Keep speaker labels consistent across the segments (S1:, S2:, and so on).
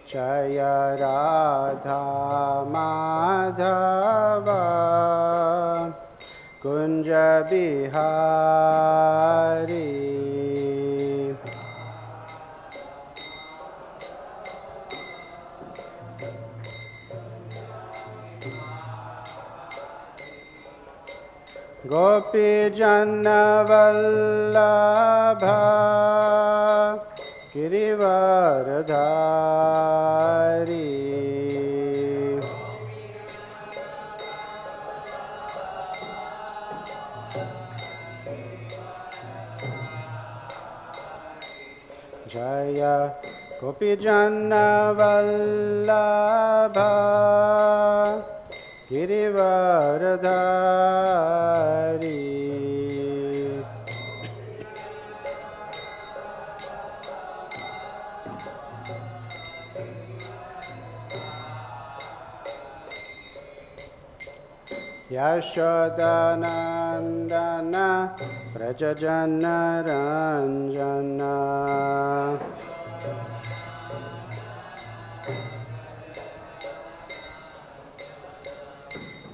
S1: Jaya Radha Madhava Kunja Bihari Gopi Janna Vallabha Girivaradhari Jaya Gopi Janna Vallabha Girivaradhari Yashodanandana Prajajana Ranjana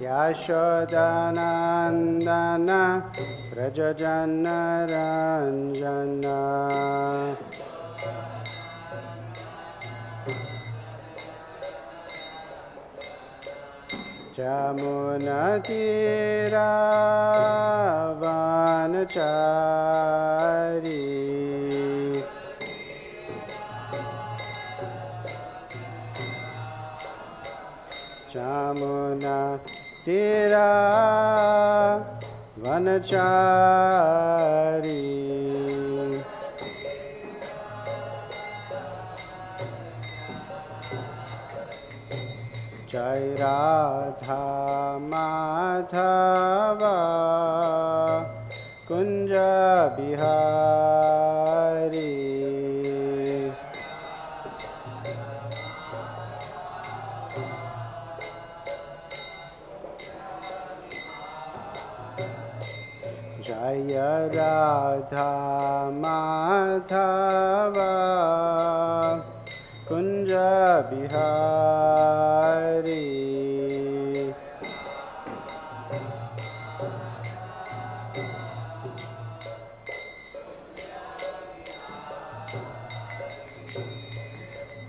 S1: Yashodanandana Prajajana Ranjana Jamunatira Vanachari Jamunatira Vanachari Jai Radha Madhava Kunja Bihari Jaya Radha Madhava Kunja Bihari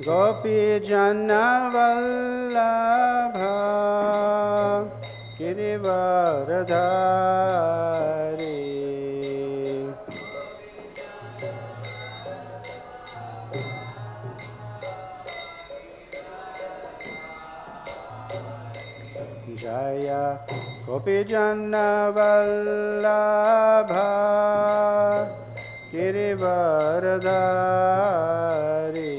S1: Gopi Janna Vallabha Girivaradhari Jaya Gopi Janna Vallabha Girivaradhari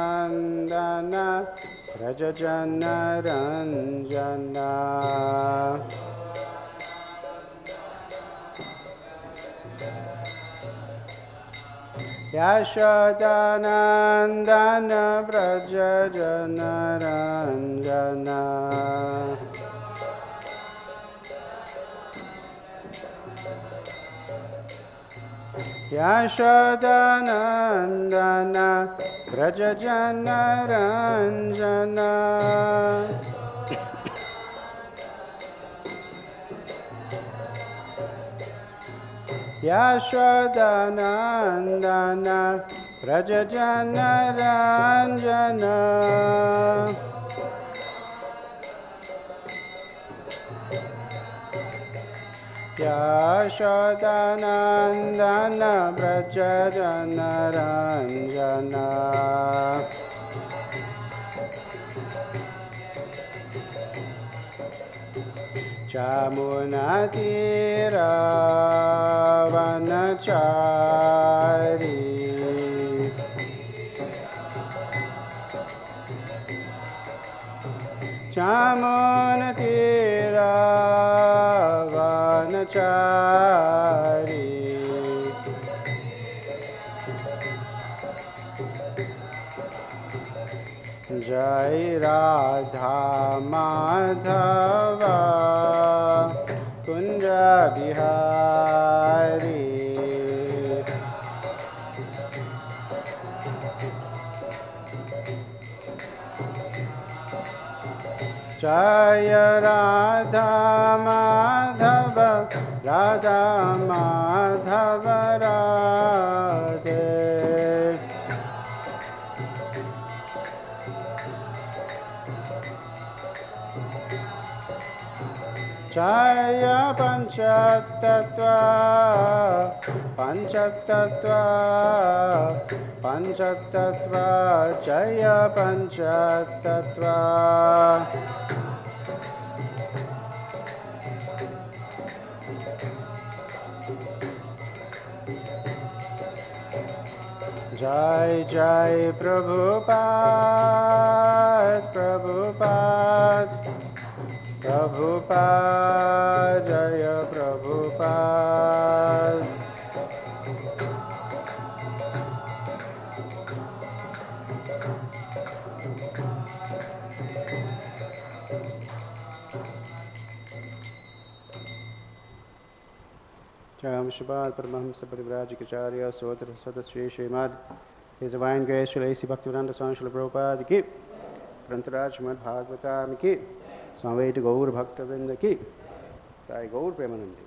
S1: Yashodanandana Prajajana Ranjana Yashodanandana Prajajana Ranjana Yashodanandana Prajajana Ranjana Yashodanandana Prajajana Ranjana Yashodanandana Prajajana Ranjana Jamunatira Vanachari Jamunatira Madhav Radha Madhav Radhe Jaya Panchatattva Panchatattva Panchatattva Jaya Panchatattva Jai Jai Prabhupada Prabhupada Prabhupada Jaya Prabhupada Jai Srimad Paramahamsa Parivrajikacharya Sotra Sadasri Srimad His Divine Grace Srila A.C. Bhaktivedanta Swami Srila Prabhupada ki Grantaraj Srimad Bhagavatam ki Samveta Gaur Bhakta-vrinda ki Jai Gaur Premanandi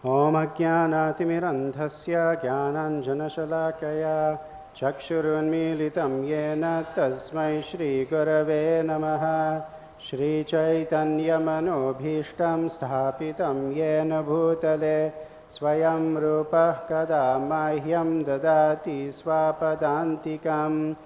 S1: Om Ajnanatimirandhasya Jnananjanashalakaya Chakshurunmilitam Yena Tasmai Shri Gurave Namaha Shri Chaitanya Manobhishtam Sthapitam Yena Bhutale Swayam Rupah Kada Mahyam Dadati Swapadantikam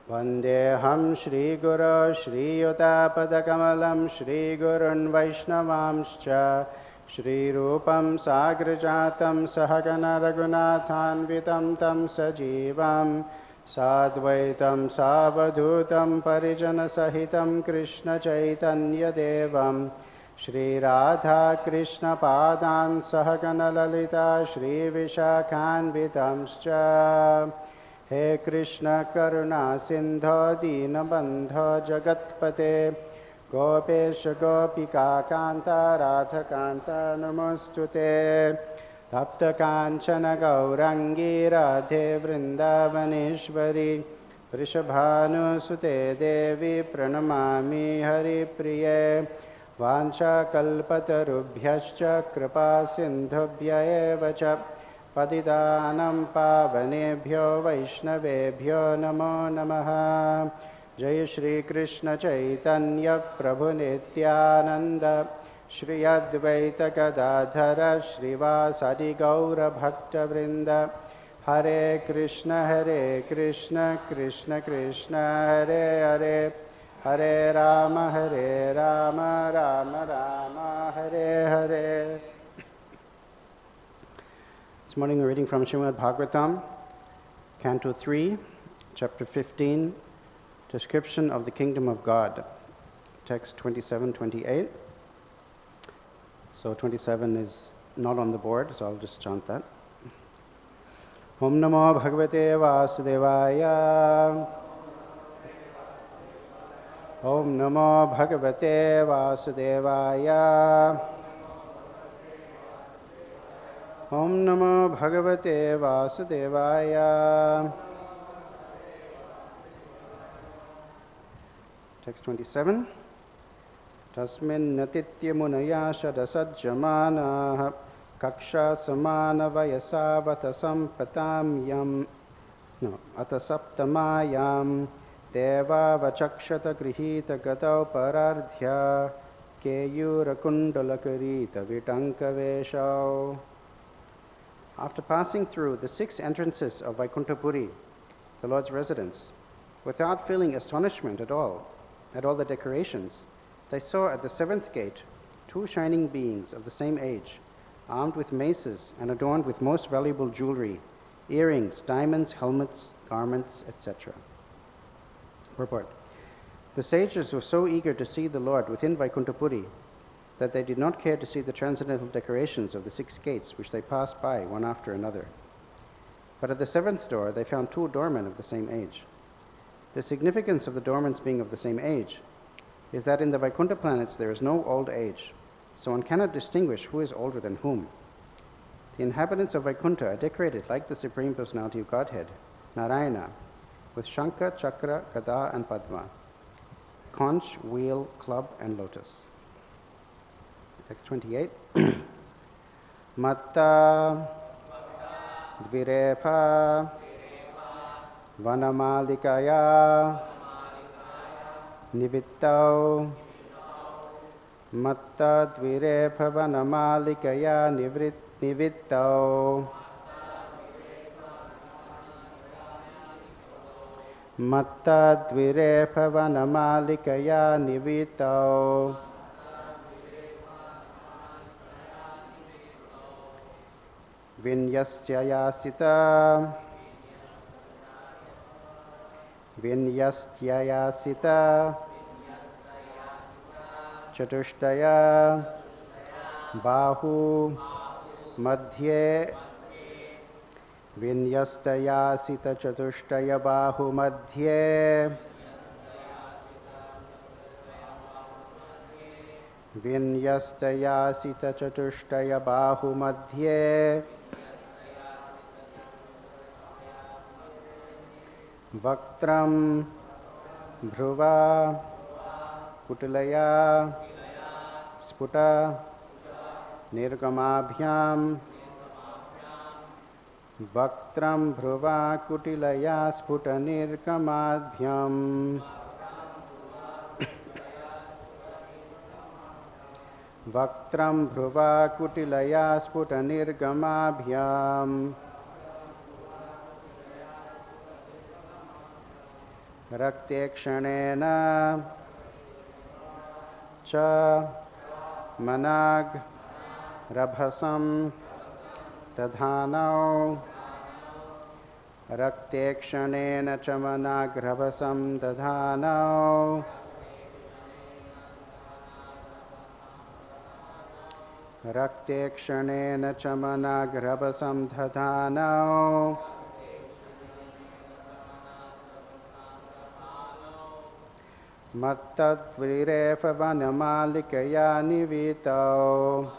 S1: Vandeham Shri Guru Shri Yutapadakamalam Shri Gurun Vaishnavamscha Shri Rupam Sagrajatam Sahagana Raghunathanvitam Tam Sajivam Sadvaitam Savadhutam Parijana Sahitam Krishna Chaitanya Devam Shri Radha Krishna Padan Sahagana Lalita Shri Vishakhanvitamscha He Krishna Karuna Sindho Dinabandho Jagatpate Gopesha Gopika Kanta Radha Kanta Namostute Tapta Kanchana Gaurangi Radhe Vrindavaneshwari Vrishabhanu Sute Devi Pranamami Hari Priye Vancha Kalpatarubhyascha Kripa Sindhubhya Evacha Patidanam Pavanebhyo Vaishnavebhyo Namo Namaha Jai Shri Krishna Chaitanya Prabhu Nityananda Shri Advaita Gadadhara Shrivasadi Gaura Bhakta Vrinda Hare Krishna Krishna Krishna Hare Hare Hare Rama Rama Rama Hare Hare. This morning we're reading from Srimad Bhagavatam, Canto 3, Chapter 15, Description of the Kingdom of God, text 27-28. So 27 is not on the board, so I'll just chant that. Om Namo Bhagavate Vasudevaya. Om Namo Bhagavate Vasudevaya. Om Namo Bhagavate Vasudevaya. Text 27. Tasmin atītya munayaḥ asajjamānāḥ kakṣāḥ samāna-vayasāv atha saptamāyām devāv acakṣata gṛhīta-gadau para-ardhya keyūra-kuṇḍala-kirīṭa-viṭaṅka-veṣau. After passing through the 6 entrances of Vaikuṇṭha-purī, the Lord's residence, without feeling astonishment at all the decorations, they saw at the 7th gate 2 shining beings of the same age, armed with maces and adorned with most valuable jewelry, earrings, diamonds, helmets, garments, etc. Purport. The sages were so eager to see the Lord within Vaikuṇṭha-purī that they did not care to see the transcendental decorations of the 6 gates which they passed by one after another. But at the 7th door they found 2 doormen of the same age. The significance of the doormen being of the same age is that in the Vaikuṇṭha planets there is no old age, so one cannot distinguish who is older than whom. The inhabitants of Vaikuṇṭha are decorated like the Supreme Personality of Godhead, Narayana, with Shankha, Chakra, Gada, and Padma, conch, wheel, club, and lotus. Text 28. Matta dvirepa vanamalikaya nivittau. Matta dvirepa vanamalikaya nivittau. Matta dvirepa vanamalikaya nivittau. Vinyastyayasita chatushtaya bahu madhye. Vinyastayasita chatushtaya bahu madhye. Vinyastayasita chatushtaya bahu madhye. Vaktram bhruva kutilaya sputa nirgamabhyam. Vaktram bhruva kutilaya sputa nirgamabhyam. Vaktram bhruva kutilaya sputa nirgamabhyam. Raktekṣanena cha manag rabhasam tadhanau. Raktekṣanena cha manag rabhasam tadhanau. Raktekṣanena cha manag rabhasam tadhanau. Mattadvirepa vanamalikaya nivittau.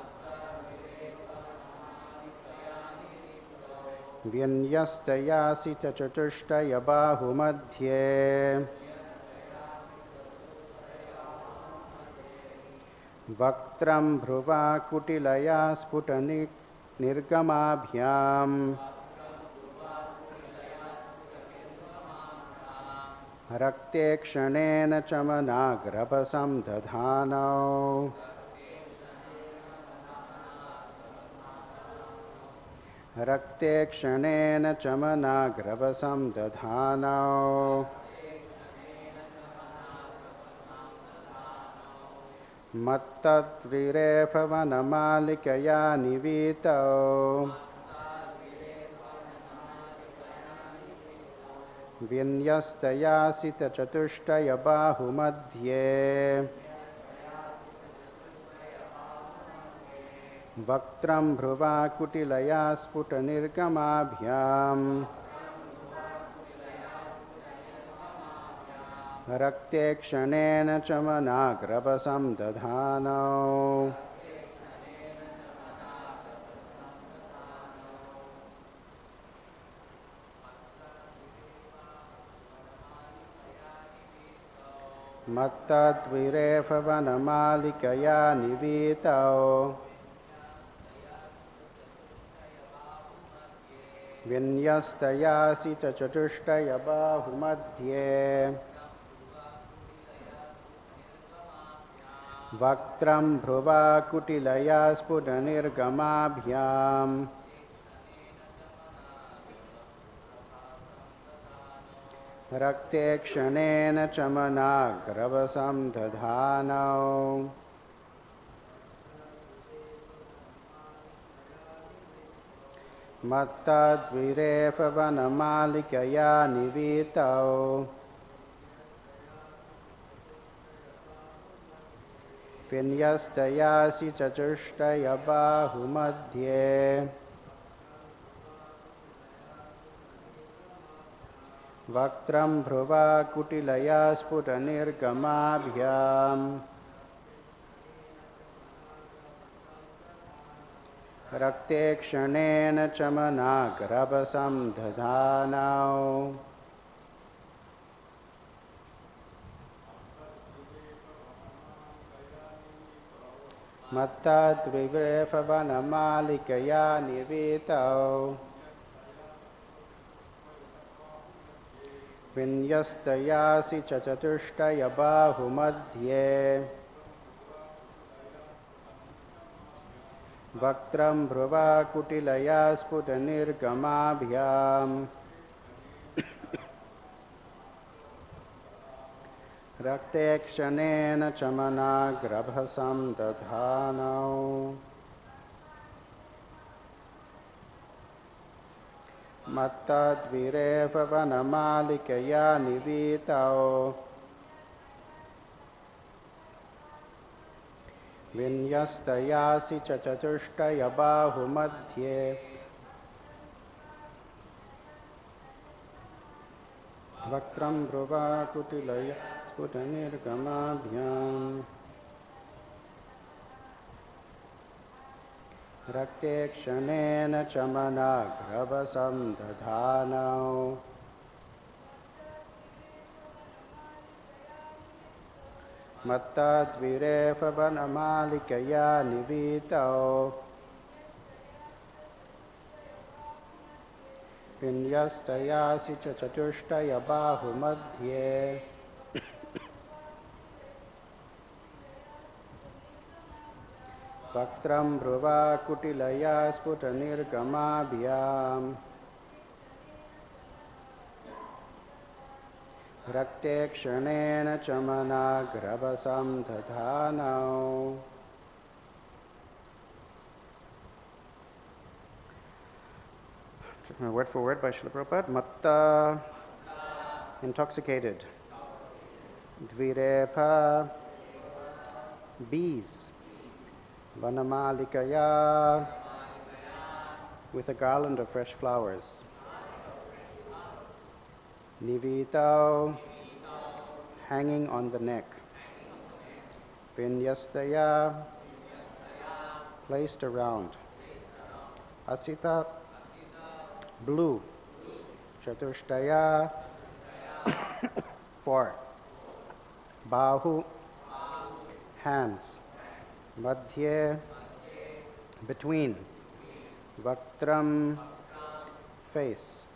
S1: Vinyastayasita chatushtaya bahu madhye. Vaktram bhruva kutilaya sputa nirgamabhyam. Raktekṣanena cha manag rabhasam tadhanau. Raktekṣanena cha manag rabhasam tadhanau. Mattadvirepa vanamalikaya nivittau. Vinyastayasita chatushtaya bahu madhye. Vaktram bhruva kutilaya sputa nirgamabhyam. Raktekṣanena cha manag rabhasam tadhanau. Mattadvirepa vanamalikaya nivittau. Vinyastayasita chatushtaya bahu madhye. Vaktram bhruva kutilaya sputa nirgamabhyam. Raktekṣanena cha manag rabhasam tadhanau. Mattadvirepa vanamalikaya nivittau. Vinyastayasi chatushtaya bahu madhye. Vaktram bhruva kutilaya sputa nirgamabhyam. Rakte kshanena chamana grabhasam dadhanau. Matta dvivrephana malikaya nivitau. Vinyastayasi chachatushtaya bahu madhye. Vaktram bhruva kutilaya sputanirgamabhyam. Rakte kshanena chamana grabhasam dadhanau. Matta dvirevavana malikaya nivitau. Vinyastayasi chachatushtaya bahu madhye. Vaktram bhruva kutilaya sputanirgamabhyam. Rakte kshanena chamana grabhasam dadhanau. Matta dvirevavana malikaya nivitau. Vinyastayasi chachatushtaya bahu madhye. Vaktram bhruva kutilaya sputanirgamabhyam. Rakte kshanena chamana grabhasam dadhanau. Word for word by Srila Prabhupada. Matta, intoxicated. Dvirepa, bees. Vanamalikaya, with a garland of fresh flowers. Nivitau, hanging on the neck. Vinyastaya, placed around. Asita, blue. Chatushtaya, four. Bahu, hands. Madhye, between. Vaktram, face.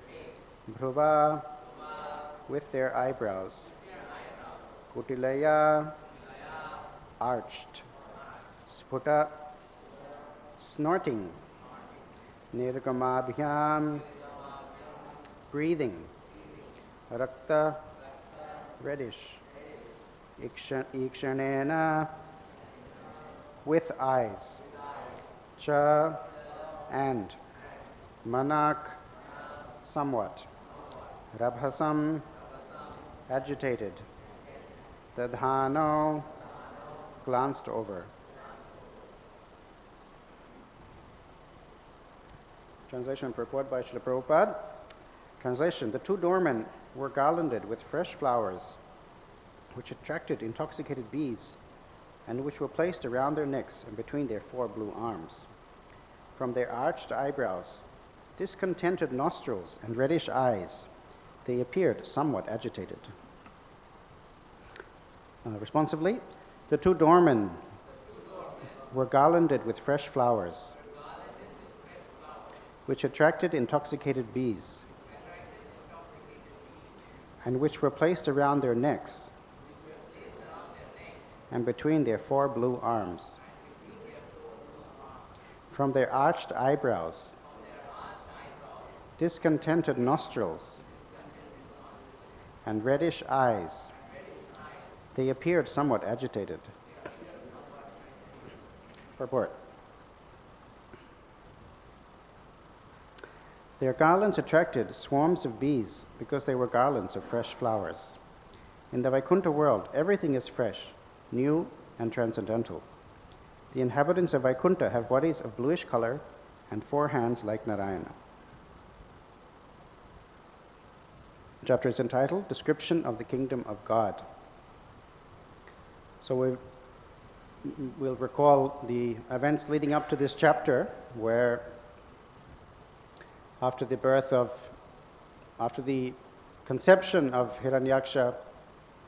S1: Bhruva, with their eyebrows. Kutilaya, arched. Sputa, snorting. Nirgamabhyam, breathing. Rakta, reddish. Ikshanena, with eyes. Cha, and. Manak, somewhat. Rabhasam, agitated. Dadhano, glanced over. Translation and purport by Srila Prabhupada. Translation: the two doormen were garlanded with fresh flowers, which attracted intoxicated bees, and which were placed around their necks and between their four blue arms. From their arched eyebrows, discontented nostrils, and reddish eyes, they appeared somewhat agitated. Responsively, the two doormen were garlanded with fresh flowers, which attracted intoxicated bees, and which were placed around their necks and between their four blue arms. From their arched eyebrows, discontented nostrils, and reddish eyes, they appeared somewhat agitated. Purport: their garlands attracted swarms of bees because they were garlands of fresh flowers. In the Vaikuṇṭha world, everything is fresh, new, and transcendental. The inhabitants of Vaikuṇṭha have bodies of bluish color and four hands like Narayana. The chapter is entitled Description of the Kingdom of God. So we've we'll recall the events leading up to this chapter, where after the conception of Hiranyaksha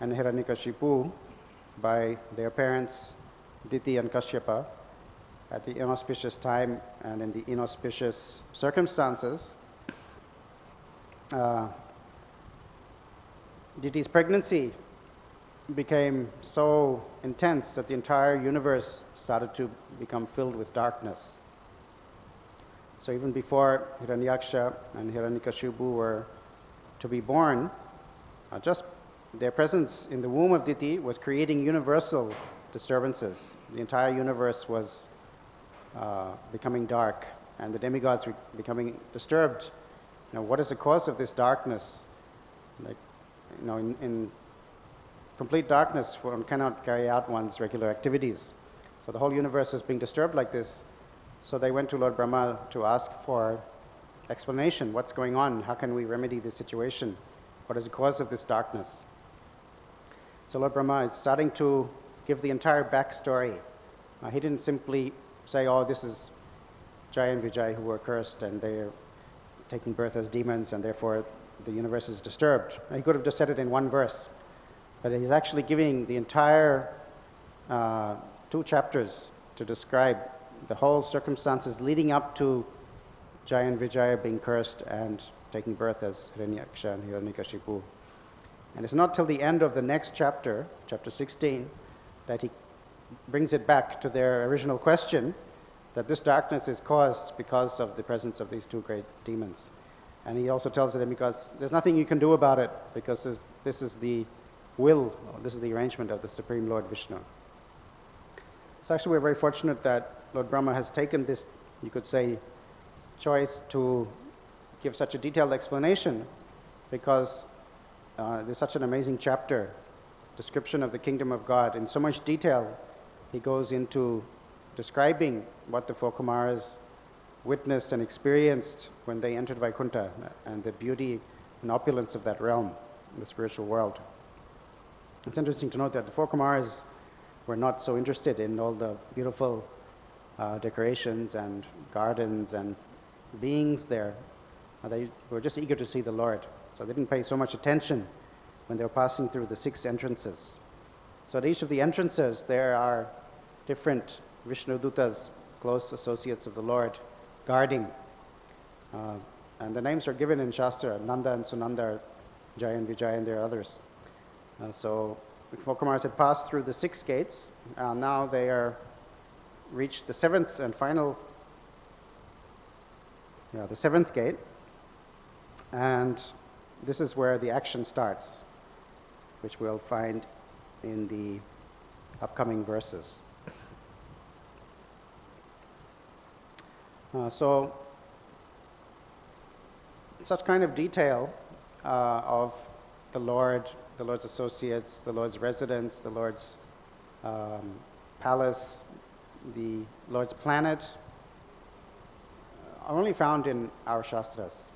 S1: and Hiranyakashipu by their parents, Diti and Kashyapa, at the inauspicious time and in the inauspicious circumstances, Diti's pregnancy became so intense that the entire universe started to become filled with darkness. So even before Hiranyaksha and Hiranyakashipu were to be born, just their presence in the womb of Diti was creating universal disturbances. The entire universe was becoming dark, and the demigods were becoming disturbed. What is the cause of this darkness? In complete darkness, one cannot carry out one's regular activities. So the whole universe is being disturbed like this. So they went to Lord Brahma to ask for explanation. What's going on? How can we remedy this situation? What is the cause of this darkness? So Lord Brahma is starting to give the entire backstory. He didn't simply say, oh, this is Jaya and Vijay who were cursed and they're taking birth as demons and therefore the universe is disturbed. He could have just said it in one verse. But he's actually giving the entire 2 chapters to describe the whole circumstances leading up to Jaya and Vijaya being cursed and taking birth as Hiranyaksha and Hiranyakashipu. And it's not till the end of the next chapter, chapter 16, that he brings it back to their original question, that this darkness is caused because of the presence of these 2 great demons. And he also tells them because there's nothing you can do about it, because this is the will, this is the arrangement of the Supreme Lord Vishnu. So actually we're very fortunate that Lord Brahma has taken this, you could say, choice to give such a detailed explanation, because there's such an amazing chapter, description of the kingdom of God. In so much detail, he goes into describing what the 4 Kumaras witnessed and experienced when they entered Vaikuṇṭha, and the beauty and opulence of that realm, the spiritual world. It's interesting to note that the 4 Kumaras were not so interested in all the beautiful decorations and gardens and beings there. They were just eager to see the Lord. So they didn't pay so much attention when they were passing through the 6 entrances. So at each of the entrances, there are different Vishnu Dutas, close associates of the Lord, guarding. And the names are given in Shastra. Ananda and Sunanda, Jaya and Vijaya, and there are others. So the 4 Kumaras had passed through the 6 gates. Now they are reached the 7th and final, the 7th gate. And this is where the action starts, which we'll find in the upcoming verses. So such kind of detail of the Lord's associates, the Lord's residence, the Lord's palace, the Lord's planet, are only found in our Shastras.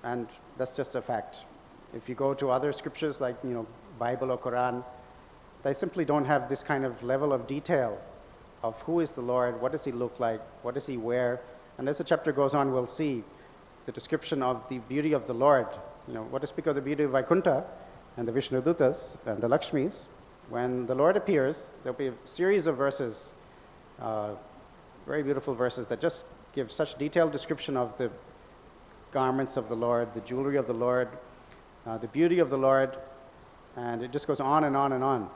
S1: And that's just a fact. If you go to other scriptures like Bible or Quran, they simply don't have this kind of level of detail of who is the Lord, what does he look like, what does he wear. And as the chapter goes on, we'll see the description of the beauty of the Lord. What to speak of the beauty of Vaikuṇṭha and the Vishnu Dutas and the Lakshmis. When the Lord appears, there'll be a series of verses, very beautiful verses that just give such detailed description of the garments of the Lord, the jewelry of the Lord, the beauty of the Lord, and it just goes on and on and on.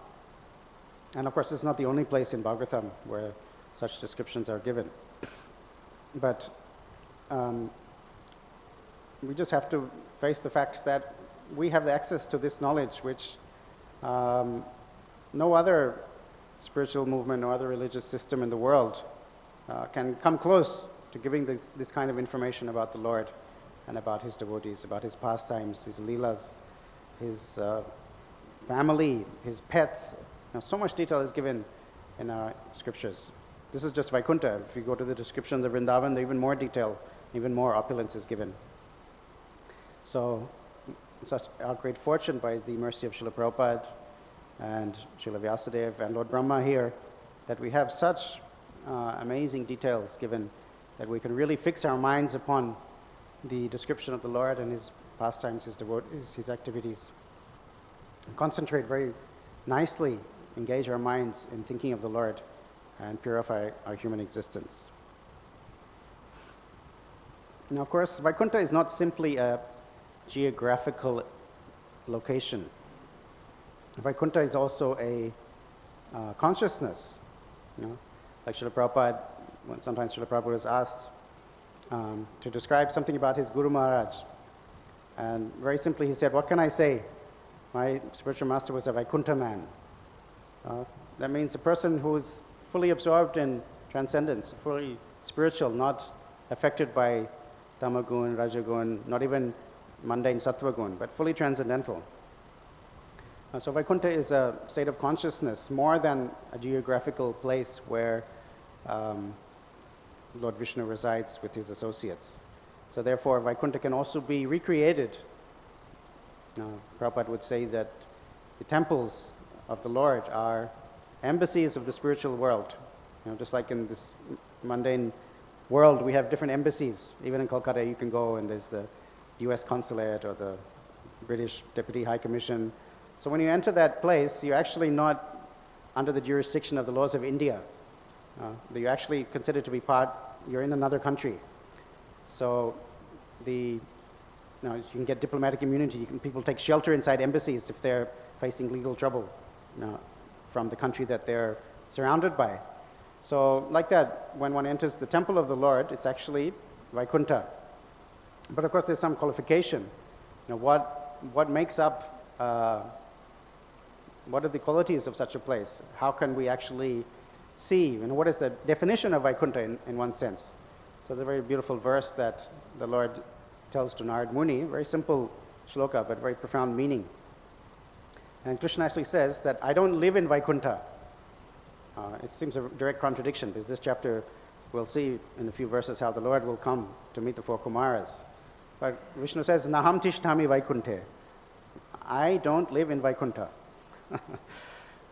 S1: And of course, this is not the only place in Bhagavatam where such descriptions are given. But we just have to face the facts that we have access to this knowledge, which no other spiritual movement or other religious system in the world can come close to giving this kind of information about the Lord and about his devotees, about his pastimes, his leelas, his family, his pets. So much detail is given in our scriptures. This is just Vaikuṇṭha. If you go to the descriptions of Vrindavan, even more detail, even more opulence is given. So, such our great fortune by the mercy of Srila Prabhupada and Srila Vyasadeva and Lord Brahma here, that we have such amazing details given that we can really fix our minds upon the description of the Lord and his pastimes, his activities. Concentrate very nicely, engage our minds in thinking of the Lord and purify our human existence. Now, of course, Vaikuṇṭha is not simply a geographical location. Vaikuṇṭha is also a consciousness. Like Srila Prabhupada, sometimes Srila Prabhupada was asked to describe something about his Guru Maharaj. And very simply he said, what can I say? My spiritual master was a Vaikuṇṭha man. That means a person who is fully absorbed in transcendence, fully spiritual, not affected by tamagun, rajagun, not even mundane sattvagun, but fully transcendental. So Vaikuṇṭha is a state of consciousness more than a geographical place where Lord Vishnu resides with his associates. So therefore, Vaikuṇṭha can also be recreated. Now, Prabhupada would say that the temples of the Lord are embassies of the spiritual world. Just like in this mundane world, we have different embassies. Even in Kolkata, you can go and there's the US consulate or the British Deputy High Commission. So when you enter that place, you're actually not under the jurisdiction of the laws of India. You're actually considered to be you're in another country. So you can get diplomatic immunity. People take shelter inside embassies if they're facing legal trouble from the country that they're surrounded by. So like that, when one enters the temple of the Lord, it's actually Vaikuṇṭha. But of course, there's some qualification. What makes up, what are the qualities of such a place? How can we actually see, what is the definition of Vaikuṇṭha in one sense? So there's a very beautiful verse that the Lord tells to Narad Muni, very simple shloka, but very profound meaning. And Krishna actually says that I don't live in Vaikuṇṭha. It seems a direct contradiction, because this chapter we'll see in a few verses how the Lord will come to meet the four Kumaras. But Vishnu says, Naham tishtami Vaikuṇṭhe. I don't live in Vaikuṇṭha.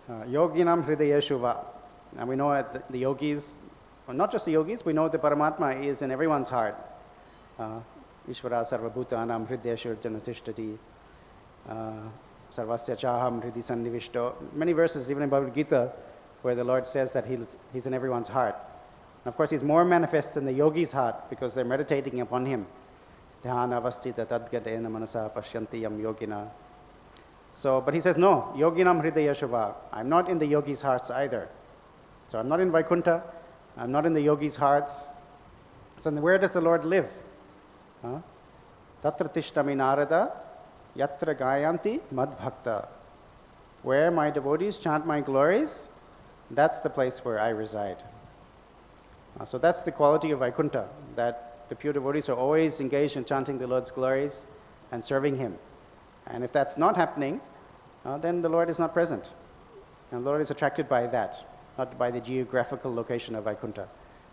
S1: Yoginam hridayeshu va. And we know that the yogis, well, not just the yogis, we know that Paramatma is in everyone's heart. Ishvara sarvabhutanam hridayeshu janatishthati. Sarvasya chaham hridi sannivishto. Many verses, even in Bhagavad Gita, where the Lord says that he's in everyone's heart. And of course, he's more manifest in the yogi's heart because they're meditating upon him. Dhyana avastita tadgadena manasa pashyanti yam yogina. So, but he says, no, yoginam hridayeshu. I'm not in the yogis' hearts either. So I'm not in Vaikuṇṭha, I'm not in the yogis' hearts. So where does the Lord live? Tatra tishtami narada, yatra gayanti madbhakta. Where my devotees chant my glories, that's the place where I reside. So that's the quality of Vaikuṇṭha, that the pure devotees are always engaged in chanting the Lord's glories and serving him. And if that's not happening, then the Lord is not present. And the Lord is attracted by that, not by the geographical location of Vaikuṇṭha.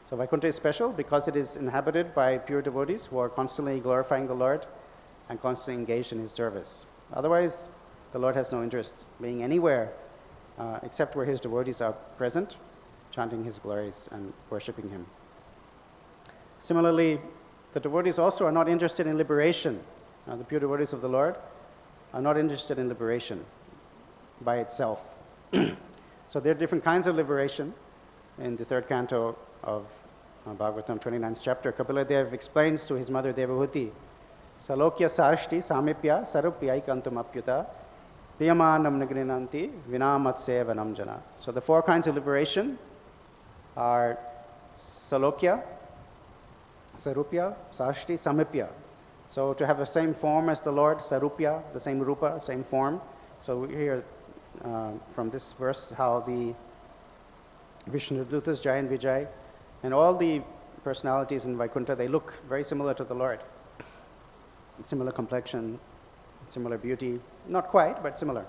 S1: So Vaikuṇṭha is special because it is inhabited by pure devotees who are constantly glorifying the Lord and constantly engaged in his service. Otherwise, the Lord has no interest being anywhere except where his devotees are present, chanting his glories and worshipping him. Similarly, the devotees also are not interested in liberation. The pure devotees of the Lord are not interested in liberation by itself. So there are different kinds of liberation. In the third canto of Bhagavatam, 29th chapter, Kapila Dev explains to his mother Devahuti, Salokya sarshti samipya sarupyaikantam apyuta piyamanam nagrinanti vinamatseva jana. So the four kinds of liberation are Salokya, Sarupya, Sarshti, Samipya. So to have the same form as the Lord, Sarupya, the same Rupa, same form. So we hear from this verse how the Vishnudutas, Jai and Vijay, and all the personalities in Vaikuṇṭha, they look very similar to the Lord. Similar complexion, similar beauty. Not quite, but similar.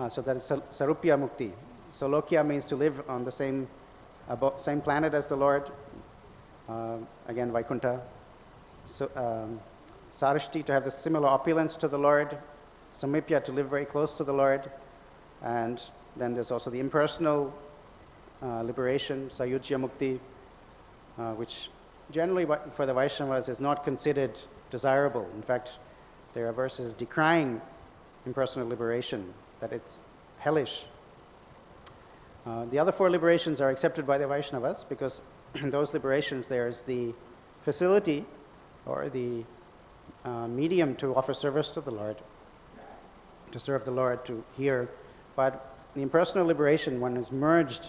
S1: So that is Sarupya Mukti. Salokya means to live on the same planet as the Lord. Again, Vaikuṇṭha. So, Sarashti, to have the similar opulence to the Lord. samipya, to live very close to the Lord. And then there's also the impersonal liberation, sayujya mukti, which generally for the Vaishnavas is not considered desirable. In fact, there are verses decrying impersonal liberation, that it's hellish. The other four liberations are accepted by the Vaishnavas because in those liberations there's the facility or the medium to offer service to the Lord, to serve the Lord, to hear. But the impersonal liberation, when it's merged,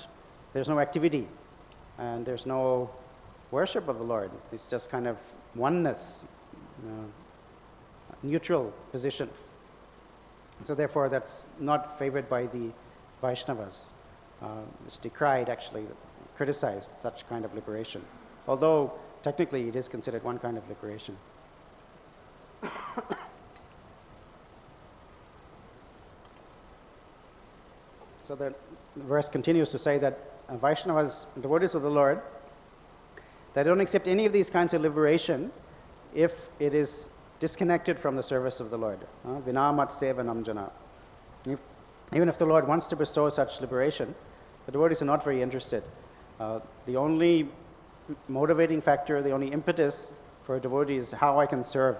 S1: there's no activity and there's no worship of the Lord. It's just kind of oneness, neutral position. So therefore that's not favored by the Vaishnavas. It's decried, actually, criticized such kind of liberation. Although technically it is considered one kind of liberation. So the verse continues to say that Vaishnavas, devotees of the Lord, they don't accept any of these kinds of liberation if it is disconnected from the service of the Lord. Vinamat sevanam jana. Even if the Lord wants to bestow such liberation, the devotees are not very interested. The only motivating factor, the only impetus for a devotee is how I can serve.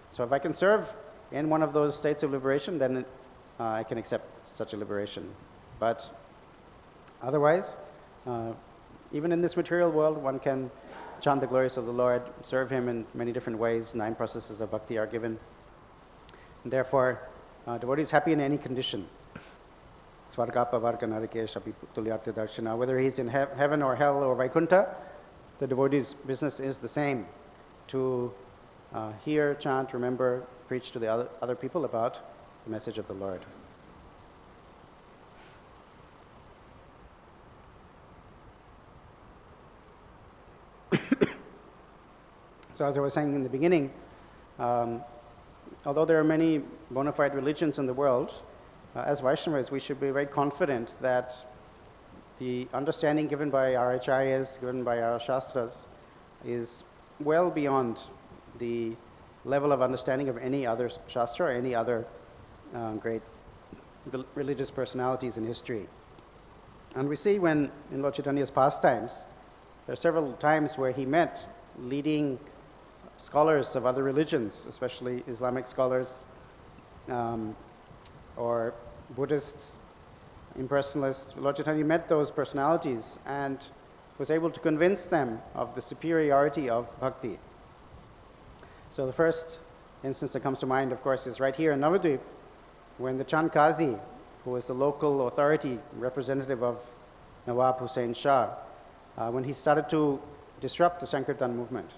S1: So if I can serve in one of those states of liberation, then I can accept such a liberation. But otherwise, even in this material world, one can chant the glories of the Lord, serve Him in many different ways. 9 processes of bhakti are given. And therefore, devotee is happy in any condition. Whether he's in heaven or hell or Vaikuṇṭha, the devotee's business is the same, to hear, chant, remember, preach to the other people about the message of the Lord. So as I was saying in the beginning, although there are many bona fide religions in the world, as Vaishnavas we should be very confident that the understanding given by our acharyas, given by our shastras, is well beyond the level of understanding of any other shastra or any other great religious personalities in history. And we see when in Lord Chaitanya's pastimes, there are several times where he met leading scholars of other religions, especially Islamic scholars or Buddhists, impersonalists. Lord Chaitanya met those personalities and was able to convince them of the superiority of bhakti. So the first instance that comes to mind, of course, is right here in Navadvip, when the Chand Qazi, who was the local authority representative of Nawab Hussain Shah, when he started to disrupt the Sankirtan movement.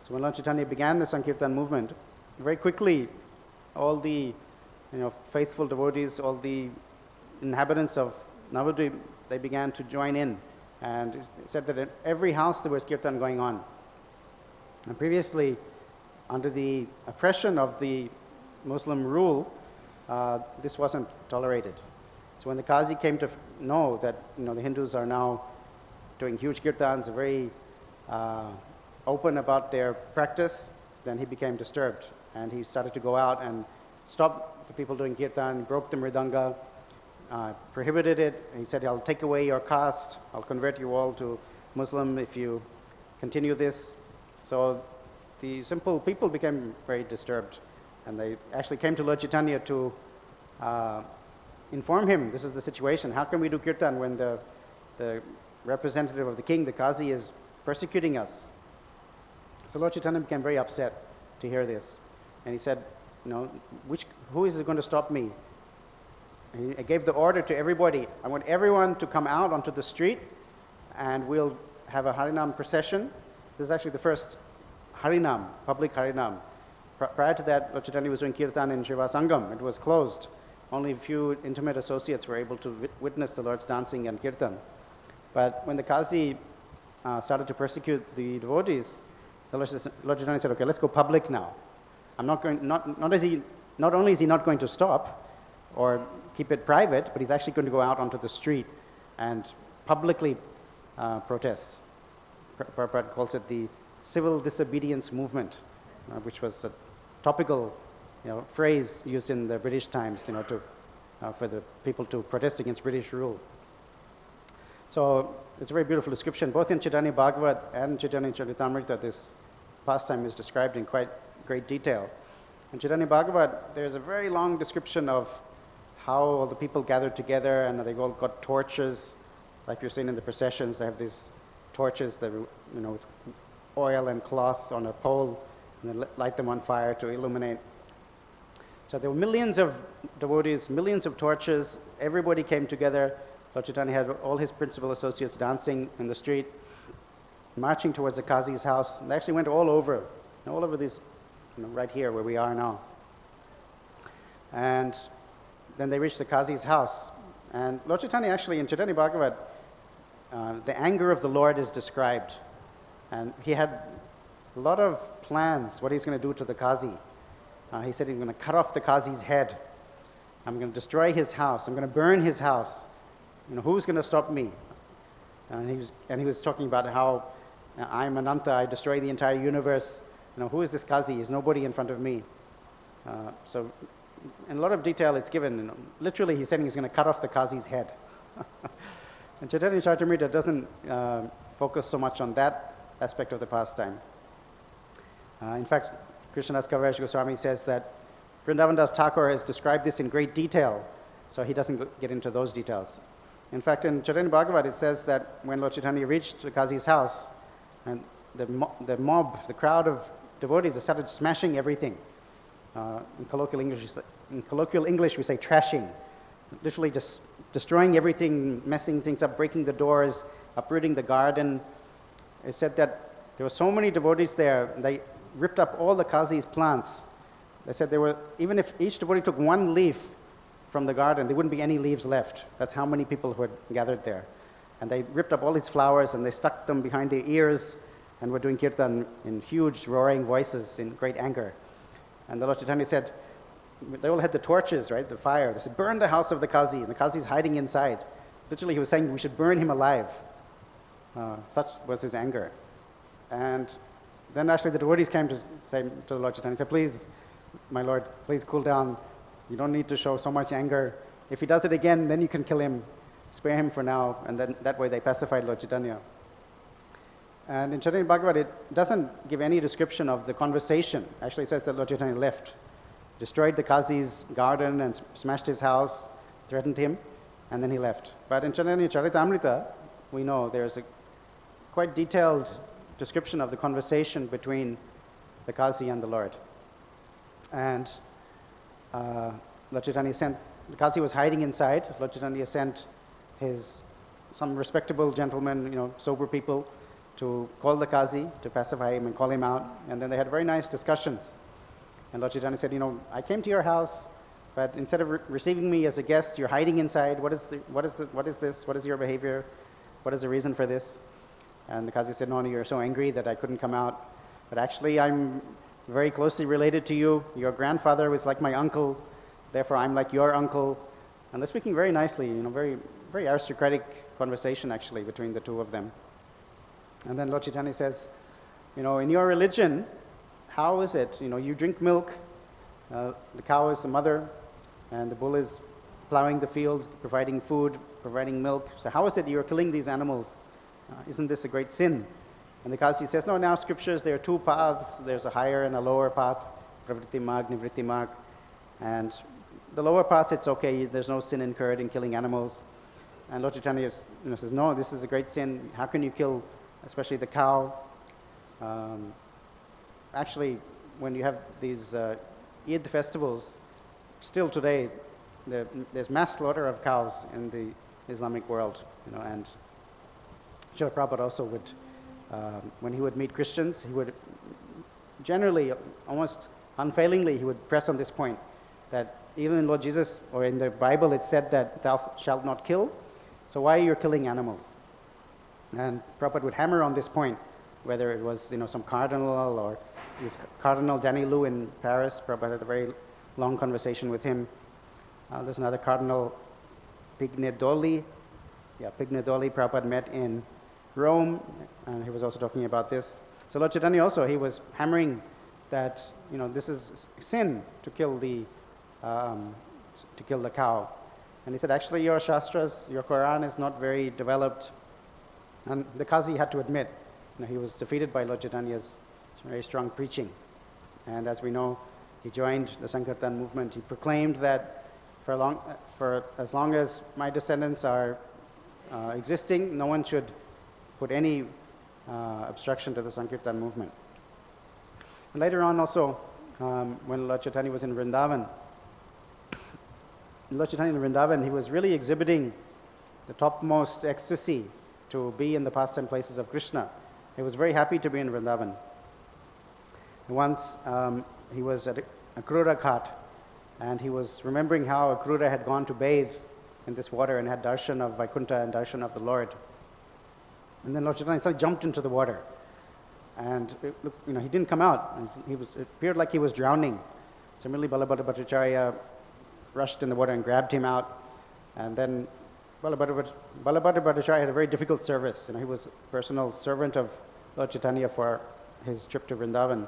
S1: So when Lord Chaitanya began the Sankirtan movement, very quickly all the faithful devotees, all the inhabitants of Navadvip, they began to join in. And it said that in every house there was kirtan going on. And previously, under the oppression of the Muslim rule, this wasn't tolerated. So when the Qazi came to know that the Hindus are now doing huge kirtans, very open about their practice, then he became disturbed. And he started to go out and stop the people doing kirtan, broke the mridanga, prohibited it. And he said, I'll take away your caste, I'll convert you all to Muslim if you continue this. So the simple people became very disturbed. And they actually came to Lord Chaitanya to inform him, this is the situation. How can we do kirtan when the representative of the king, the Qazi, is persecuting us? So Lord Chaitanya became very upset to hear this. And he said, who is going to stop me? And he gave the order to everybody. I want everyone to come out onto the street and we'll have a Harinam procession. This is actually the first Harinam, public Harinam. Prior to that, Lord Chaitanya was doing kirtan in Shiva Sangam. It was closed. Only a few intimate associates were able to witness the Lord's dancing and kirtan. But when the Qazi started to persecute the devotees, the Lord Chaitanya said, okay, let's go public now. I'm not going, not only is he not going to stop or keep it private, but he's actually going to go out onto the street and publicly protest. Prabhupada calls it the civil disobedience movement, which was a topical phrase used in the British times, for the people to protest against British rule. So it's a very beautiful description. Both in Chaitanya Bhagavat and Chaitanya Charitamrita, this pastime is described in quite great detail. In Chaitanya Bhagavat, there's a very long description of how all the people gathered together, and they all got torches, like you're seeing in the processions. They have these torches that, with oil and cloth on a pole, and they light them on fire to illuminate. So there were millions of devotees, millions of torches. Everybody came together. Lord Chaitanya had all his principal associates dancing in the street, marching towards the Qazi's house. They actually went all over these, right here where we are now. And then they reached the Qazi's house. And Lord Chaitanya actually, in Chaitanya Bhagavat, the anger of the Lord is described. And he had a lot of plans, what he's going to do to the Qazi. He said he's going to cut off the Qazi's head. I'm going to destroy his house. I'm going to burn his house. Who's going to stop me? And he was talking about how I'm Ananda, I destroy the entire universe. Who is this Qazi? There's nobody in front of me. So in a lot of detail it's given. Literally he's saying he's going to cut off the Qazi's head. And Chaitanya Charitamrita doesn't focus so much on that aspect of the pastime. In fact, Krishnadas Kaviraj Goswami says that Vrindavan Das Thakur has described this in great detail, so he doesn't get into those details. In fact, in Chaitanya Bhagavat it says that when Lord Chaitanya reached the Qazi's house, and the mob, the crowd of devotees, they started smashing everything. In colloquial English we say trashing, literally just destroying everything, messing things up, breaking the doors, uprooting the garden. It said that there were so many devotees there, they ripped up all the Qazi's plants. They said even if each devotee took one leaf from the garden, there wouldn't be any leaves left. That's how many people who had gathered there. And they ripped up all his flowers and they stuck them behind their ears and were doing kirtan in huge roaring voices in great anger. And the Lord Chaitanya said, they all had the torches, right, the fire. They said, burn the house of the Qazi. And the Qazi's hiding inside. Literally he was saying we should burn him alive. Such was his anger. And then actually the devotees came to say to the Lord Chaitanya, said, please, my Lord, please cool down. You don't need to show so much anger. If he does it again, then you can kill him. Spare him for now. And then that way they pacified Lord Chaitanya. And in Chaitanya Bhagavat, it doesn't give any description of the conversation. Actually, it says that Lord Chaitanya left, destroyed the Qazi's garden and smashed his house, threatened him, and then he left. But in Chaitanya Charitamrita, we know there's a quite detailed description of the conversation between the Qazi and the Lord. And Lord Chaitanya sent, the Qazi was hiding inside. Lord Chaitanya sent some respectable gentlemen, sober people, to call the Qazi, to pacify him and call him out. And then they had very nice discussions. And Lord Chaitanya said, I came to your house, but instead of receiving me as a guest, you're hiding inside. What is this? What is your behavior? What is the reason for this? And the Qazi said, no, you're so angry that I couldn't come out. But actually, I'm very closely related to you. Your grandfather was like my uncle. Therefore, I'm like your uncle. And they're speaking very nicely, very, very aristocratic conversation, actually, between the two of them. And then Lord Chaitanya says, in your religion, how is it? You drink milk, the cow is the mother, and the bull is plowing the fields, providing food, providing milk. So how is it you're killing these animals? Isn't this a great sin? And the Qazi says, no, now scriptures, there are two paths. There's a higher and a lower path, pravritti marg, nivritti marg. And the lower path, it's okay, there's no sin incurred in killing animals. And Lord Chaitanya says, no, this is a great sin. How can you kill, especially the cow? Actually, when you have these Eid festivals, still today, there's mass slaughter of cows in the Islamic world, and Srila Prabhupada also would, when he would meet Christians, he would generally, almost unfailingly, he would press on this point, that even in Lord Jesus, or in the Bible, it said that thou shalt not kill, so why are you killing animals? And Prabhupada would hammer on this point, whether it was some cardinal or this Cardinal Danilou in Paris. Prabhupada had a very long conversation with him. There's another Cardinal Pignedoli. Pignedoli Prabhupada met in Rome, and he was also talking about this. So Lord Chaitanya also, he was hammering that this is sin to kill the cow. And he said, actually, your Shastras, your Quran is not very developed. And the Qazi had to admit, he was defeated by Lord Chaitanya's very strong preaching. And as we know, he joined the Sankirtan movement. He proclaimed that for as long as my descendants are existing, no one should put any obstruction to the Sankirtan movement. And later on also, when Lord Chaitanya was in Vrindavan, he was really exhibiting the topmost ecstasy to be in the pastime places of Krishna. He was very happy to be in Vrindavan. Once he was at Akrura Ghat, and he was remembering how Akrura had gone to bathe in this water and had darshan of Vaikuṇṭha and darshan of the Lord. And then Lord Chaitanya suddenly jumped into the water. And he didn't come out. It appeared like he was drowning. So immediately Balabhadra Bhattacharya rushed in the water and grabbed him out. And then Balabhadra Bhattacharya had a very difficult service. He was a personal servant of Lord Chaitanya for his trip to Vrindavan. And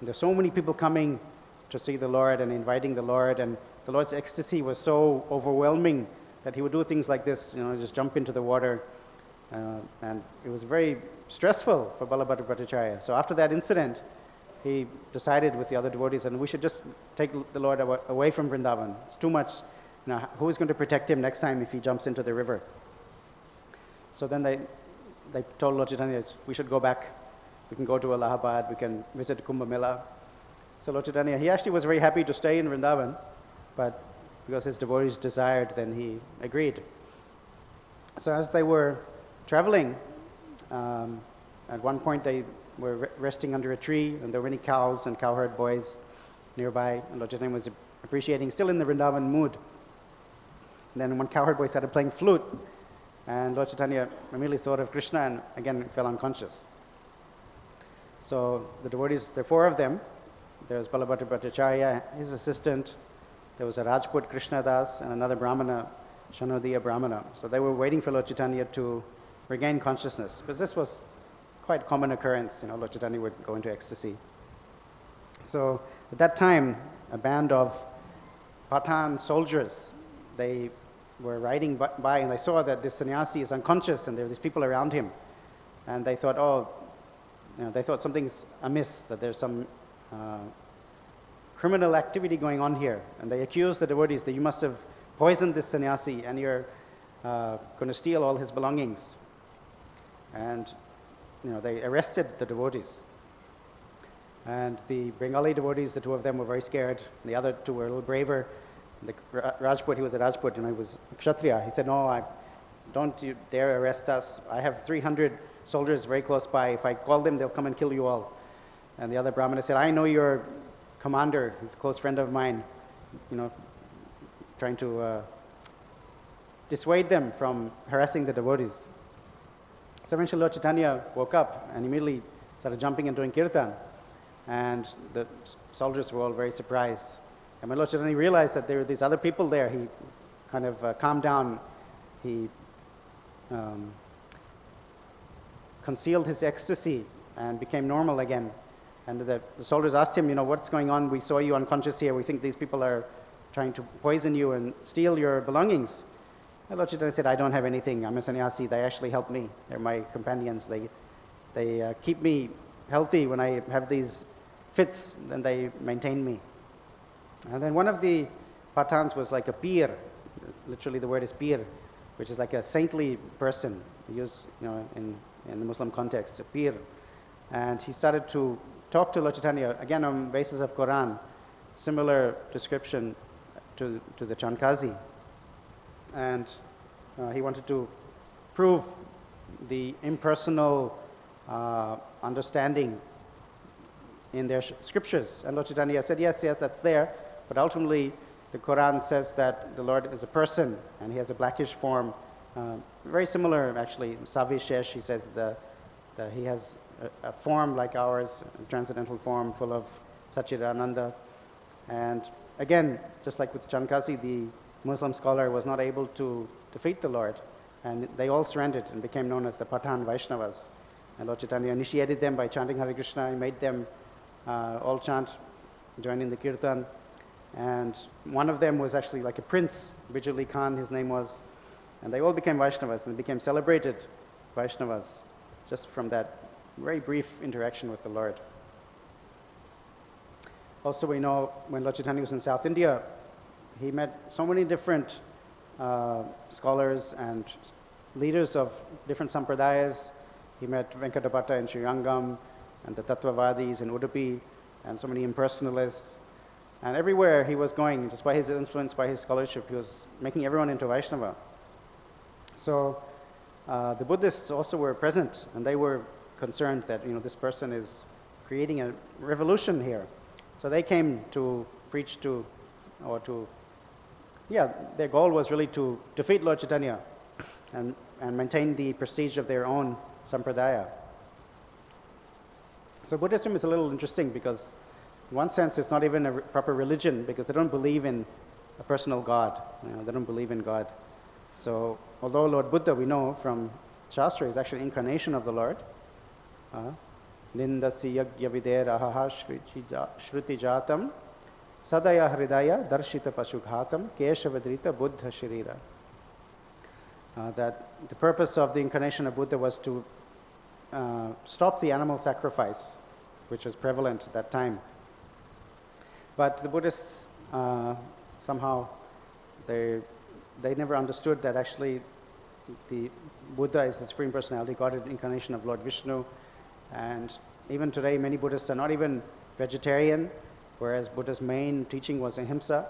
S1: there were so many people coming to see the Lord and inviting the Lord, and the Lord's ecstasy was so overwhelming that he would do things like this, just jump into the water. And it was very stressful for Balabhadra Bhattacharya. So after that incident, he decided with the other devotees, and we should just take the Lord away from Vrindavan. It's too much. Who is going to protect him next time if he jumps into the river? So then they told Lord Chaitanya, we should go back. We can go to Allahabad. We can visit Kumbh Mela. So Lord Chaitanya, he actually was very happy to stay in Vrindavan, but because his devotees desired, then he agreed. So as they were traveling, at one point they were resting under a tree, and there were many cows and cowherd boys nearby, and Lord Chaitanya was appreciating, still in the Vrindavan mood. And then one cowherd boy started playing flute, and Lord Chaitanya immediately thought of Krishna and again fell unconscious. So the devotees, there are four of them. There was Balabhadra Bhattacharya, his assistant. There was a Rajput, Krishna Das, and another Brahmana, Shanodiya Brahmana. So they were waiting for Lord Chaitanya to regain consciousness, because this was quite common occurrence. Lord Chaitanya would go into ecstasy. So at that time, a band of Pathan soldiers, they were riding by and they saw that this sannyasi is unconscious and there were these people around him. And they thought, they thought something's amiss, that there's some criminal activity going on here. And they accused the devotees that you must have poisoned this sannyasi and you're going to steal all his belongings. And they arrested the devotees. And the Bengali devotees, the two of them were very scared. The other two were a little braver. The Rajput, he was a Rajput, he was a Kshatriya. He said, no, don't you dare arrest us. I have 300 soldiers very close by. If I call them, they'll come and kill you all. And the other Brahmana said, I know your commander, he's a close friend of mine, trying to dissuade them from harassing the devotees. So eventually Lord Chaitanya woke up and immediately started jumping and doing kirtan. And the soldiers were all very surprised. And when Lord Chaitanya realized that there were these other people there, he kind of calmed down. He concealed his ecstasy and became normal again. And the soldiers asked him, what's going on? We saw you unconscious here. We think these people are trying to poison you and steal your belongings. And Lord Chaitanya said, I don't have anything. I'm a sannyasi. They actually help me. They're my companions. They keep me healthy when I have these fits, and they maintain me. And then one of the Pathans was like a peer. Literally the word is peer, which is like a saintly person. We use, in the Muslim context, a peer. And he started to talk to Lord Chaitanya, again on the basis of Quran, similar description to the Chankazi. And he wanted to prove the impersonal understanding in their scriptures. And Lord Chaitanya said, yes, that's there, but ultimately the Quran says that the Lord is a person and he has a blackish form, very similar actually, Savishesh, he says that he has a form like ours, a transcendental form full of Ananda. And again, just like with Chankazi, the Muslim scholar was not able to defeat the Lord, and they all surrendered and became known as the Pathan Vaishnavas. And Lord Chaitanya initiated them by chanting Hare Krishna. He made them all chant, join in the kirtan. And one of them was actually like a prince, Bijuli Khan, his name was. And they all became Vaishnavas and became celebrated Vaishnavas just from that very brief interaction with the Lord. Also, we know when Lord Chaitanya was in South India, he met so many different scholars and leaders of different sampradayas. He met Venkata in Srirangam, and the Tattvavadis in Udupi, and so many impersonalists. And everywhere he was going, just by his influence, by his scholarship, he was making everyone into Vaishnava. So the Buddhists also were present, and they were concerned that this person is creating a revolution here. So they came to preach to, their goal was really to defeat Lord Chaitanya and maintain the prestige of their own sampradaya. So Buddhism is a little interesting because in one sense it's not even a proper religion because they don't believe in a personal God. They don't believe in God. So although Lord Buddha, we know from Shastra, is actually an incarnation of the Lord, Nindasi yagya videraha shruti jatam sadaya hridaya darshita pashughatam keshavadrita buddha shirira. That the purpose of the incarnation of Buddha was to stop the animal sacrifice, which was prevalent at that time. But the Buddhists somehow they never understood that actually the Buddha is the Supreme Personality, God is the incarnation of Lord Vishnu. And even today, many Buddhists are not even vegetarian, whereas Buddha's main teaching was ahimsa.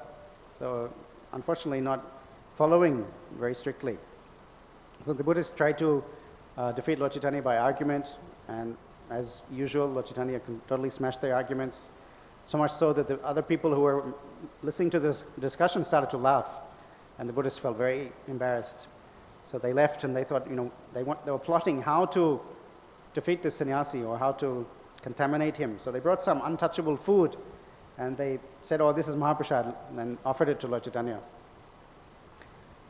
S1: So unfortunately not following very strictly. So the Buddhists tried to defeat Lord Chaitanya by argument, and as usual, Lord Chaitanya totally smashed their arguments, so much so that the other people who were listening to this discussion started to laugh, and the Buddhists felt very embarrassed. So they left, and they thought, they were plotting how to defeat this sannyasi or how to contaminate him. So they brought some untouchable food, and they said, "Oh, this is Mahaprasad," and offered it to Lord Chaitanya.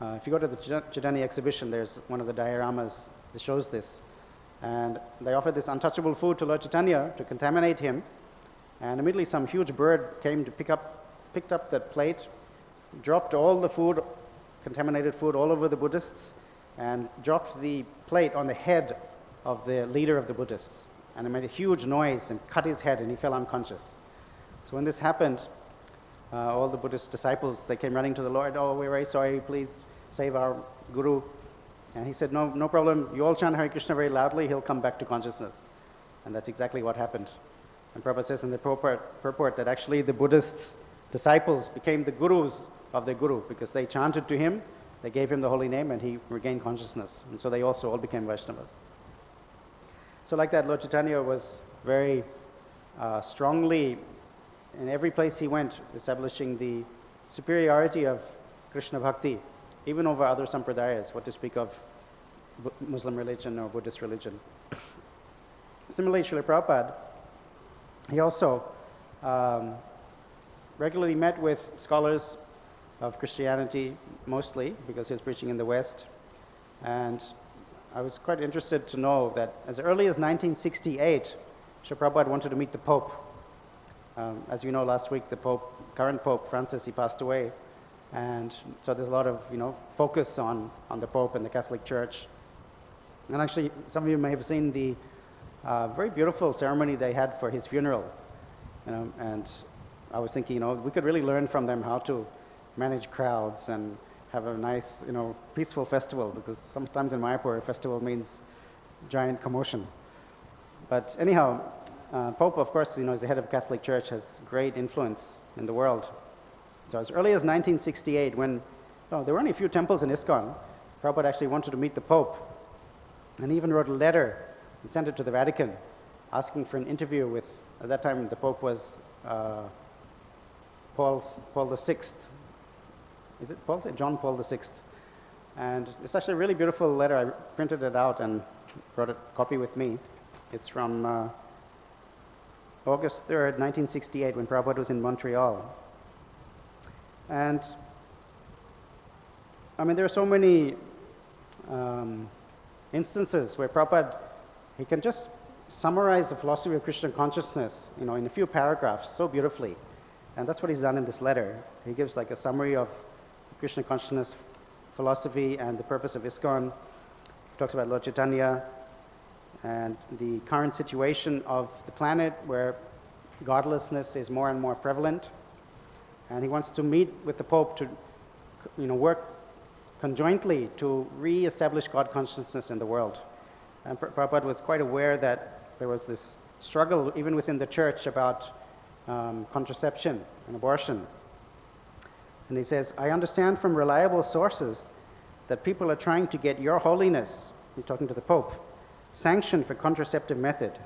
S1: If you go to the Chaitanya exhibition, there's one of the dioramas that shows this. And they offered this untouchable food to Lord Chaitanya to contaminate him. And immediately some huge bird came to picked up that plate, dropped all the food, contaminated food all over the Buddhists, and dropped the plate on the head of the leader of the Buddhists. And it made a huge noise and cut his head, and he fell unconscious. So when this happened, all the Buddhist disciples, they came running to the Lord. "Oh, we're very sorry, please save our guru." And he said, no problem, you all chant Hare Krishna very loudly, he'll come back to consciousness. And that's exactly what happened. And Prabhupada says in the purport that actually the Buddhists' disciples became the gurus of their guru because they chanted to him, they gave him the holy name, and he regained consciousness. And so they also all became Vaishnavas. So like that, Lord Chaitanya was very strongly, in every place he went, establishing the superiority of Krishna Bhakti, even over other sampradayas, what to speak of Muslim religion or Buddhist religion. Similarly, Srila Prabhupada, he also regularly met with scholars of Christianity, mostly, because he was preaching in the West. And I was quite interested to know that as early as 1968, Srila Prabhupada wanted to meet the Pope. As you know, last week, the current Pope Francis, he passed away. And so there's a lot of focus on the Pope and the Catholic Church. And actually, some of you may have seen the very beautiful ceremony they had for his funeral. And I was thinking, we could really learn from them how to manage crowds and have a nice, peaceful festival, because sometimes in Mayapur, a festival means giant commotion. But anyhow, Pope, of course, is the head of the Catholic Church, has great influence in the world. So as early as 1968, when there were only a few temples in ISKCON, Prabhupada actually wanted to meet the Pope. And he even wrote a letter and sent it to the Vatican, asking for an interview with, at that time, the Pope was Paul VI. Is it Paul? John Paul VI. And it's actually a really beautiful letter. I printed it out and brought a copy with me. It's from August 3rd, 1968, when Prabhupada was in Montreal. And there are so many instances where Prabhupada, he can just summarize the philosophy of Krishna consciousness, in a few paragraphs so beautifully. And that's what he's done in this letter. He gives like a summary of Krishna consciousness philosophy and the purpose of ISKCON. He talks about Lord Chaitanya and the current situation of the planet where godlessness is more and more prevalent. And he wants to meet with the Pope to work conjointly to re-establish God consciousness in the world. And Prabhupada was quite aware that there was this struggle even within the church about contraception and abortion. And he says, I understand from reliable sources that people are trying to get Your Holiness, he's talking to the Pope, sanction for contraceptive method,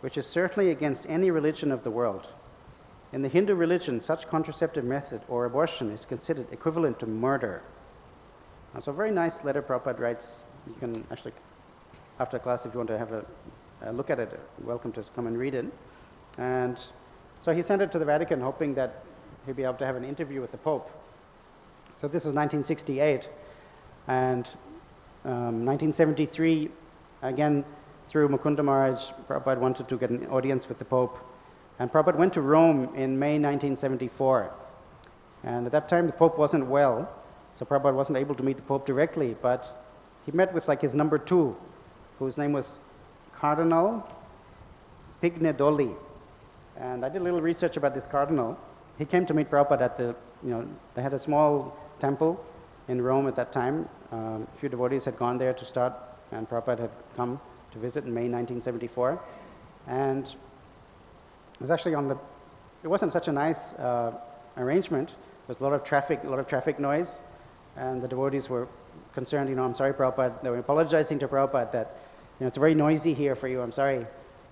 S1: which is certainly against any religion of the world. In the Hindu religion, such contraceptive method or abortion is considered equivalent to murder. So a very nice letter Prabhupada writes. You can actually, after class, if you want to have a look at it, you're welcome to come and read it. And so he sent it to the Vatican, hoping that he'd be able to have an interview with the Pope. So this was 1968. And 1973, again, through Mukunda Maharaj, Prabhupada wanted to get an audience with the Pope. And Prabhupada went to Rome in May 1974. And at that time, the Pope wasn't well, so Prabhupada wasn't able to meet the Pope directly, but he met with his number 2, whose name was Cardinal Pignedoli. And I did a little research about this cardinal. He came to meet Prabhupada at they had a small temple in Rome at that time. A few devotees had gone there to start, and Prabhupada had come to visit in May 1974. And it was actually it wasn't such a nice arrangement. There was a lot of traffic noise, and the devotees were concerned, I'm sorry, Prabhupada. They were apologizing to Prabhupada that, it's very noisy here for you, I'm sorry.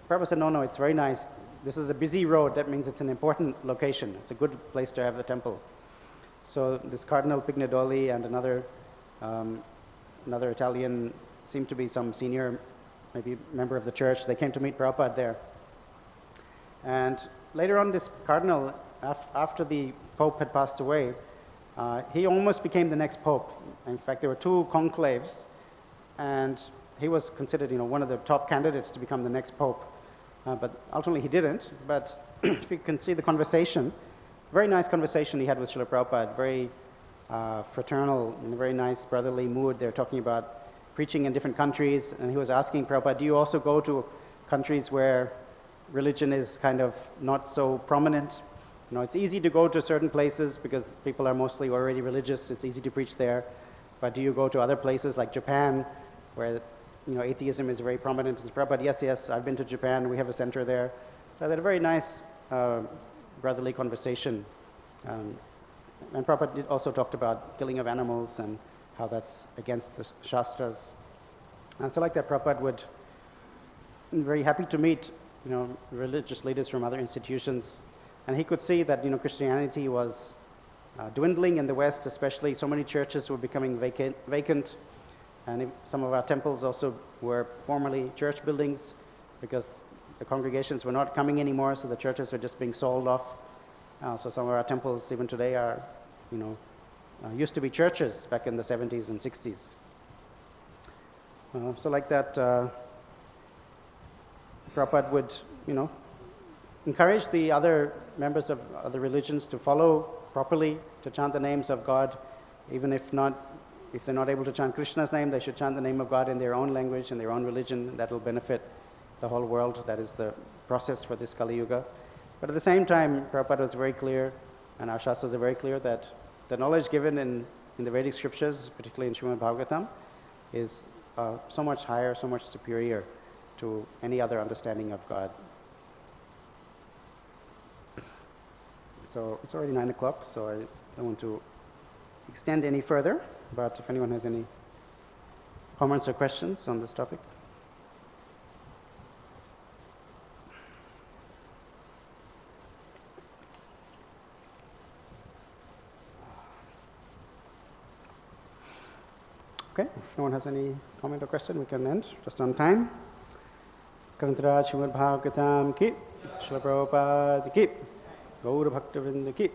S1: Prabhupada said, no, it's very nice. This is a busy road, that means it's an important location. It's a good place to have the temple. So this Cardinal Pignedoli and another Italian, seemed to be some senior, maybe member of the church, they came to meet Prabhupada there. And later on, this cardinal, after the Pope had passed away, he almost became the next Pope. In fact, there were 2 conclaves, and he was considered, one of the top candidates to become the next Pope. But ultimately he didn't. But if you can see the conversation, very nice conversation he had with Srila Prabhupada, very fraternal, in a very nice brotherly mood. They're talking about preaching in different countries, and he was asking Prabhupada, do you also go to countries where religion is kind of not so prominent? It's easy to go to certain places because people are mostly already religious. It's easy to preach there. But do you go to other places like Japan, where atheism is very prominent? And Prabhupada, yes, I've been to Japan. We have a center there. So they had a very nice brotherly conversation. And Prabhupada also talked about killing of animals and how that's against the Shastras. And so like that, Prabhupada would be very happy to meet religious leaders from other institutions. And he could see that, Christianity was dwindling in the West, especially. So many churches were becoming vacant. And some of our temples also were formerly church buildings because the congregations were not coming anymore, so the churches were just being sold off. So some of our temples, even today, are, used to be churches back in the 70s and 60s. So like that, Prabhupada would, encourage the other members of other religions to follow properly, to chant the names of God, even if they're not able to chant Krishna's name, they should chant the name of God in their own language, in their own religion. That will benefit the whole world. That is the process for this Kali Yuga. But at the same time, Prabhupada was very clear, and our Shastras are very clear, that the knowledge given in the Vedic scriptures, particularly in Srimad Bhagavatam, is so much higher, so much superior to any other understanding of God. So it's already 9 o'clock, so I don't want to extend any further, but if anyone has any comments or questions on this topic. Okay, if no one has any comment or question, we can end just on time. Srimad Bhagavatam ki, Srila Prabhupada ki, Gaura Bhakta Vrinda ki.